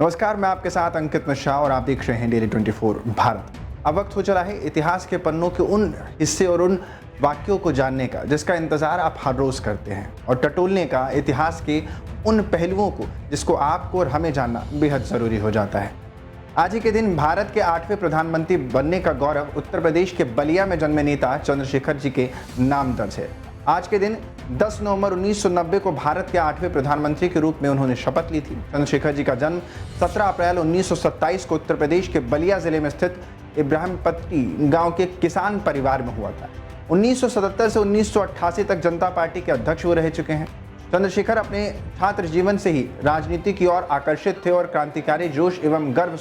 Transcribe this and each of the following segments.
नमस्कार, मैं आपके साथ अंकित मिश्रा और आप देख रहे हैं डेली 24 भारत। अब वक्त हो चला है इतिहास के पन्नों के उन हिस्से और उन वाक्यों को जानने का जिसका इंतजार आप हर रोज करते हैं, और टटोलने का इतिहास के उन पहलुओं को जिसको आपको और हमें जानना बेहद जरूरी हो जाता है। आज ही के दिन भारत के 8वें प्रधानमंत्री बनने का गौरव उत्तर प्रदेश के बलिया में जन्मे नेता चंद्रशेखर जी के नाम दर्ज है। आज के दिन 10 नवंबर 1990 को भारत के 8वें प्रधानमंत्री के रूप में उन्होंने शपथ ली थी। चंद्रशेखर जी का जन्म 17 अप्रैल 1927 को उत्तर प्रदेश के बलिया जिले में स्थित इब्राहिमपट्टी गांव के किसान परिवार में हुआ था। 1977 से 1988 तक जनता पार्टी के अध्यक्ष वो रह चुके हैं। चंद्रशेखर अपने छात्र जीवन से ही राजनीति की ओर आकर्षित थे और क्रांतिकारी जोश एवं गर्म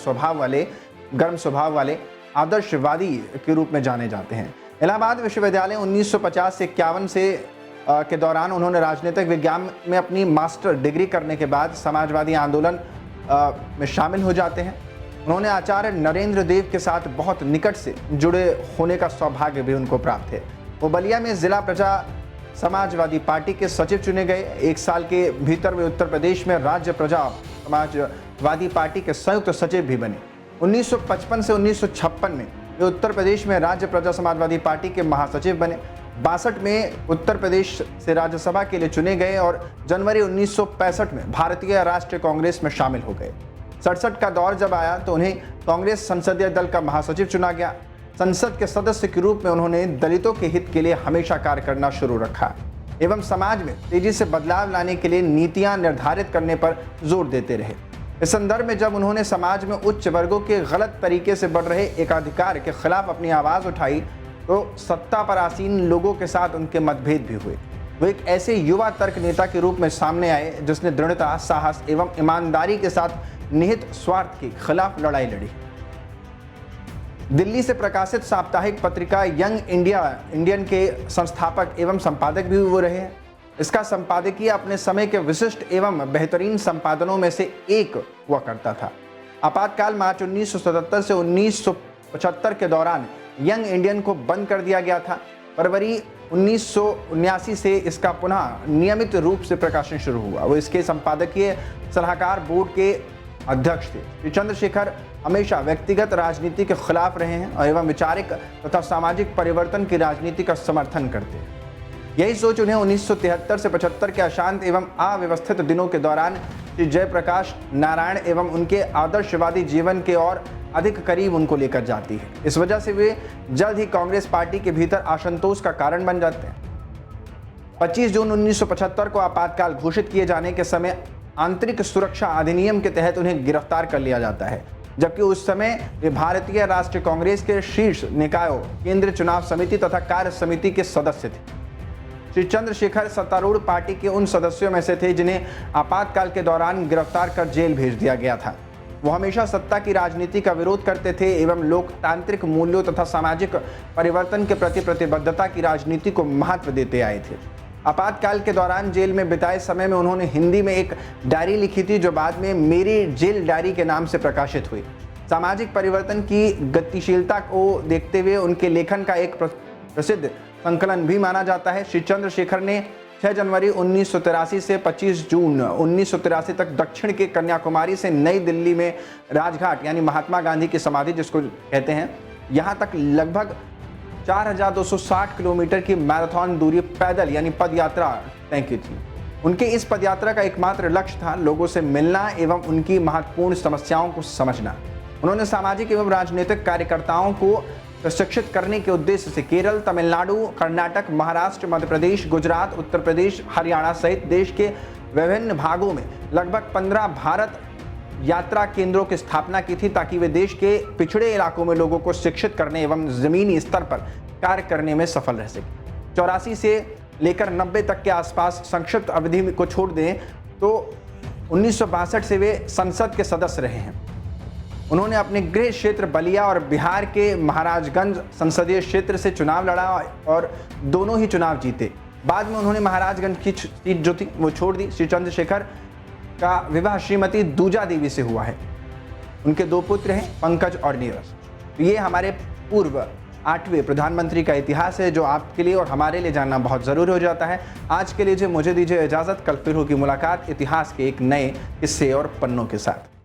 स्वभाव वाले आदर्शवादी के रूप में जाने जाते हैं। इलाहाबाद विश्वविद्यालय 1950 से 51 के दौरान उन्होंने राजनीतिक विज्ञान में अपनी मास्टर डिग्री करने के बाद समाजवादी आंदोलन में शामिल हो जाते हैं। उन्होंने आचार्य नरेंद्र देव के साथ बहुत निकट से जुड़े होने का सौभाग्य भी उनको प्राप्त है। वो बलिया में जिला प्रजा समाजवादी पार्टी के सचिव चुने गए। 1 साल के भीतर वे उत्तर प्रदेश में राज्य प्रजा समाजवादी पार्टी के संयुक्त सचिव भी बने। 1955 से 1956 में वे उत्तर प्रदेश में राज्य प्रजा समाजवादी पार्टी के महासचिव बने। 62 में उत्तर प्रदेश से राज्यसभा के लिए चुने गए और जनवरी 1965 में भारतीय राष्ट्रीय कांग्रेस में शामिल हो गए। 67 का दौर जब आया तो उन्हें कांग्रेस संसदीय दल का महासचिव चुना गया। संसद के सदस्य के रूप में उन्होंने दलितों के हित के लिए हमेशा कार्य करना शुरू रखा एवं समाज में तेजी से बदलाव लाने के लिए नीतियां निर्धारित करने पर जोर देते रहे। इस संदर्भ में जब उन्होंने समाज में उच्च वर्गों के गलत तरीके से बढ़ रहे एकाधिकार के खिलाफ अपनी आवाज़ उठाई तो सत्ता पर आसीन लोगों के साथ उनके मतभेद भी हुए। वो एक ऐसे युवा तर्क नेता के रूप में सामने आए जिसने दृढ़ता, साहस एवं ईमानदारी के साथ निहित स्वार्थ के खिलाफ लड़ाई लड़ी। दिल्ली से प्रकाशित साप्ताहिक पत्रिका यंग इंडियन के संस्थापक एवं संपादक भी वो रहे हैं। इसका संपादकीय अपने समय के विशिष्ट एवं बेहतरीन संपादनों में से एक हुआ करता था। आपातकाल मार्च 1977 से 1975 के दौरान यंग इंडियन को बंद कर दिया गया था। फरवरी 1979 से इसका पुनः नियमित रूप से प्रकाशन शुरू हुआ। वो इसके संपादकीय सलाहकार बोर्ड के अध्यक्ष थे। श्री चंद्रशेखर हमेशा व्यक्तिगत राजनीति के खिलाफ रहे हैं और एवं वैचारिक तथा सामाजिक परिवर्तन की राजनीति का समर्थन करते हैं। यही सोच उन्हें 1973 से 75 के अशांत एवं अव्यवस्थित दिनों के दौरान श्री जयप्रकाश नारायण एवं उनके आदर्शवादी जीवन के और अधिक करीब उनको लेकर जाती है। इस वजह से वे जल्द ही कांग्रेस पार्टी के भीतर असंतोष का कारण बन जाते हैं। 25 जून 1975 को आपातकाल घोषित किए जाने के समय आंतरिक सुरक्षा अधिनियम के तहत उन्हें गिरफ्तार कर लिया जाता है, जबकि उस समय वे भारतीय राष्ट्रीय कांग्रेस के शीर्ष निकायों, केंद्रीय चुनाव समिति तथा कार्य समिति के सदस्य थे। श्री चंद्रशेखर सत्तारूढ़ पार्टी के उन सदस्यों में से थे जिन्हें आपातकाल के दौरान गिरफ्तार कर जेल भेज दिया गया था। वो हमेशा सत्ता की राजनीति का विरोध करते थे एवं लोकतांत्रिक मूल्यों तथा सामाजिक परिवर्तन के प्रति प्रतिबद्धता की राजनीति को महत्व देते आए थे। आपातकाल के दौरान जेल में बिताए समय में उन्होंने हिंदी में एक डायरी लिखी थी जो बाद में मेरी जेल डायरी के नाम से प्रकाशित हुई। सामाजिक परिवर्तन की गतिशीलता को देखते हुए उनके लेखन का एक प्रसिद्ध संकलन भी माना जाता है। श्री चंद्रशेखर ने 6 जनवरी 1983 से 25 जून 1983 तक दक्षिण के कन्याकुमारी से नई दिल्ली में राजघाट यानी महात्मा गांधी की समाधि जिसको कहते हैं, यहाँ तक लगभग 4260 किलोमीटर की मैराथन दूरी पैदल यानी पद यात्रा तय की थी। उनके इस पदयात्रा का एकमात्र लक्ष्य था लोगों से मिलना एवं उनकी महत्वपूर्ण समस्याओं को समझना। उन्होंने सामाजिक एवं राजनीतिक कार्यकर्ताओं को प्रशिक्षित करने के उद्देश्य से केरल, तमिलनाडु, कर्नाटक, महाराष्ट्र, मध्य प्रदेश, गुजरात, उत्तर प्रदेश, हरियाणा सहित देश के विभिन्न भागों में लगभग 15 भारत यात्रा केंद्रों की स्थापना की थी ताकि वे देश के पिछड़े इलाकों में लोगों को शिक्षित करने एवं जमीनी स्तर पर कार्य करने में सफल रह सके। 84 से लेकर 90 तक के आसपास संक्षिप्त अवधि को छोड़ दें तो 1962 से वे संसद के सदस्य रहे हैं। उन्होंने अपने गृह क्षेत्र बलिया और बिहार के महाराजगंज संसदीय क्षेत्र से चुनाव लड़ा और दोनों ही चुनाव जीते। बाद में उन्होंने महाराजगंज की सीट जो थी वो छोड़ दी। श्री चंद्रशेखर का विवाह श्रीमती दूजा देवी से हुआ है। उनके 2 पुत्र हैं, पंकज और नीरज। ये हमारे पूर्व 8वें प्रधानमंत्री का इतिहास है जो आपके लिए और हमारे लिए जानना बहुत ज़रूरी हो जाता है। आज के लिए मुझे दीजिए इजाज़त। कल फिर होगी मुलाकात इतिहास के एक नए किस्से और पन्नों के साथ।